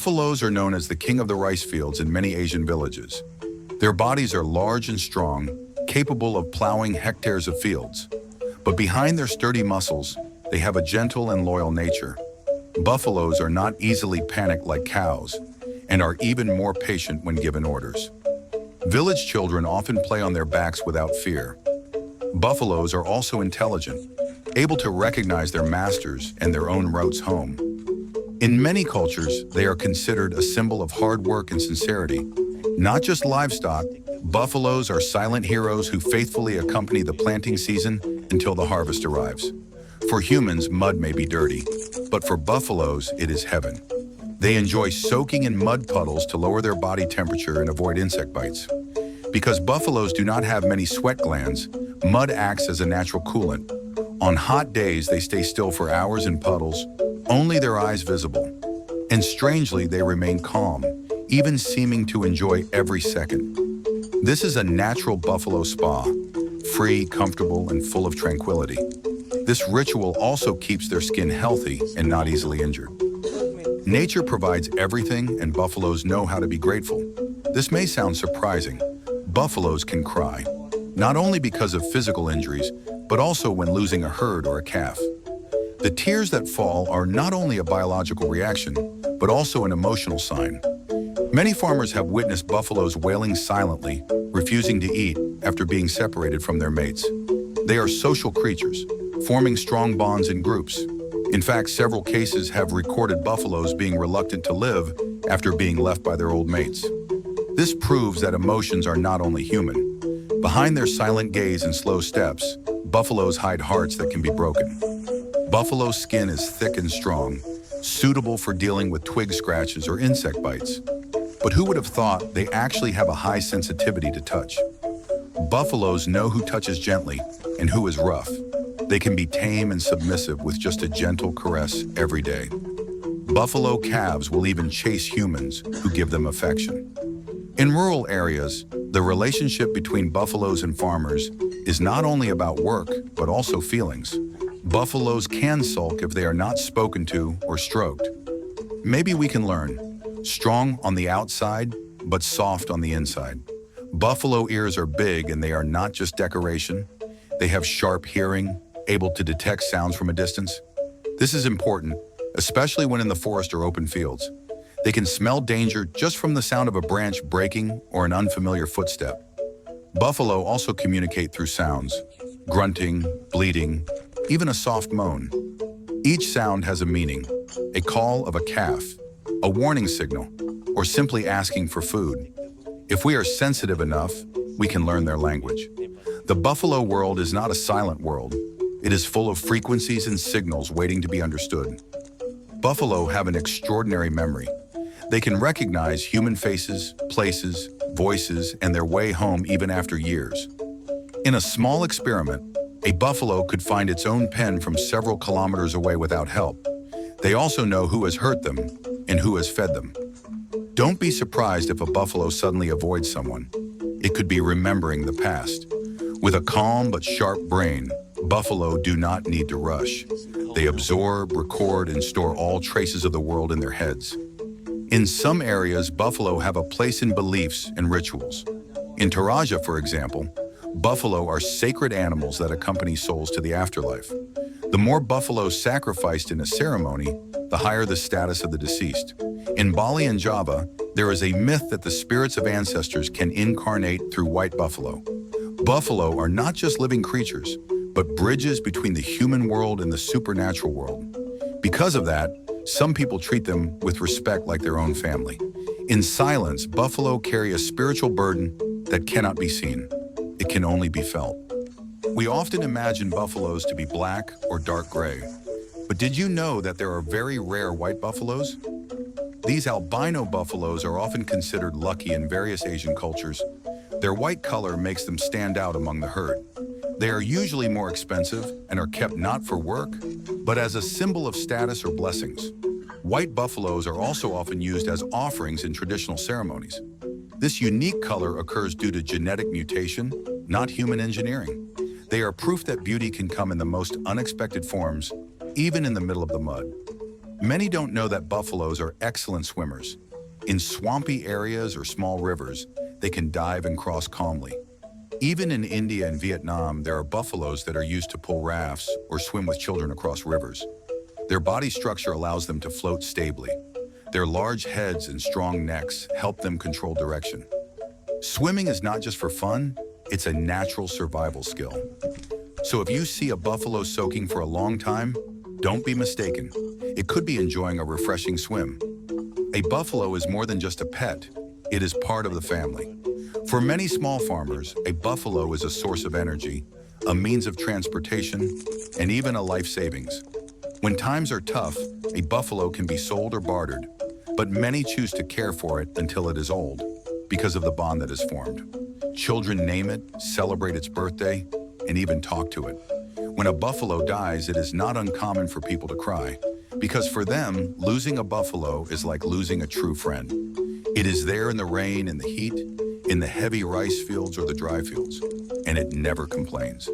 Buffaloes are known as the king of the rice fields in many Asian villages. Their bodies are large and strong, capable of plowing hectares of fields. But behind their sturdy muscles, they have a gentle and loyal nature. Buffaloes are not easily panicked like cows, and are even more patient when given orders. Village children often play on their backs without fear. Buffaloes are also intelligent, able to recognize their masters and their own routes home. In many cultures, they are considered a symbol of hard work and sincerity. Not just livestock, buffaloes are silent heroes who faithfully accompany the planting season until the harvest arrives. For humans, mud may be dirty, but for buffaloes, it is heaven. They enjoy soaking in mud puddles to lower their body temperature and avoid insect bites. Because buffaloes do not have many sweat glands, mud acts as a natural coolant. On hot days, they stay still for hours in puddles, only their eyes visible. And strangely, they remain calm, even seeming to enjoy every second. This is a natural buffalo spa, free, comfortable, and full of tranquility. This ritual also keeps their skin healthy and not easily injured. Nature provides everything, and buffaloes know how to be grateful. This may sound surprising. Buffaloes can cry, not only because of physical injuries, but also when losing a herd or a calf. The tears that fall are not only a biological reaction, but also an emotional sign. Many farmers have witnessed buffaloes wailing silently, refusing to eat after being separated from their mates. They are social creatures, forming strong bonds in groups. In fact, several cases have recorded buffaloes being reluctant to live after being left by their old mates. This proves that emotions are not only human. Behind their silent gaze and slow steps, buffaloes hide hearts that can be broken. Buffalo skin is thick and strong, suitable for dealing with twig scratches or insect bites. But who would have thought they actually have a high sensitivity to touch? Buffaloes know who touches gently and who is rough. They can be tame and submissive with just a gentle caress every day. Buffalo calves will even chase humans who give them affection. In rural areas, the relationship between buffaloes and farmers is not only about work, but also feelings. Buffaloes can sulk if they are not spoken to or stroked. Maybe we can learn. Strong on the outside, but soft on the inside. Buffalo ears are big, and they are not just decoration. They have sharp hearing, able to detect sounds from a distance. This is important, especially when in the forest or open fields. They can smell danger just from the sound of a branch breaking or an unfamiliar footstep. Buffalo also communicate through sounds: grunting, bleating, even a soft moan. Each sound has a meaning: a call of a calf, a warning signal, or simply asking for food. If we are sensitive enough, we can learn their language. The buffalo world is not a silent world. It is full of frequencies and signals waiting to be understood. Buffalo have an extraordinary memory. They can recognize human faces, places, voices, and their way home even after years. In a small experiment, a buffalo could find its own pen from several kilometers away without help. They also know who has hurt them and who has fed them. Don't be surprised if a buffalo suddenly avoids someone. It could be remembering the past. With a calm but sharp brain, buffalo do not need to rush. They absorb, record, and store all traces of the world in their heads. In some areas, buffalo have a place in beliefs and rituals. In Toraja, for example, buffalo are sacred animals that accompany souls to the afterlife. The more buffaloes sacrificed in a ceremony, the higher the status of the deceased. In Bali and Java, there is a myth that the spirits of ancestors can incarnate through white buffalo. Buffalo are not just living creatures, but bridges between the human world and the supernatural world. Because of that, some people treat them with respect like their own family. In silence, buffalo carry a spiritual burden that cannot be seen. It can only be felt. We often imagine buffaloes to be black or dark gray. But did you know that there are very rare white buffaloes? These albino buffaloes are often considered lucky in various Asian cultures. Their white color makes them stand out among the herd. They are usually more expensive and are kept not for work, but as a symbol of status or blessings. White buffaloes are also often used as offerings in traditional ceremonies. This unique color occurs due to genetic mutation, not human engineering. They are proof that beauty can come in the most unexpected forms, even in the middle of the mud. Many don't know that buffaloes are excellent swimmers. In swampy areas or small rivers, they can dive and cross calmly. Even in India and Vietnam, there are buffaloes that are used to pull rafts or swim with children across rivers. Their body structure allows them to float stably. Their large heads and strong necks help them control direction. Swimming is not just for fun, it's a natural survival skill. So if you see a buffalo soaking for a long time, don't be mistaken. It could be enjoying a refreshing swim. A buffalo is more than just a pet. It is part of the family. For many small farmers, a buffalo is a source of energy, a means of transportation, and even a life savings. When times are tough, a buffalo can be sold or bartered, but many choose to care for it until it is old because of the bond that is formed. Children name it, celebrate its birthday, and even talk to it. When a buffalo dies, it is not uncommon for people to cry, because for them, losing a buffalo is like losing a true friend. It is there in the rain, in the heat, in the heavy rice fields or the dry fields, and it never complains.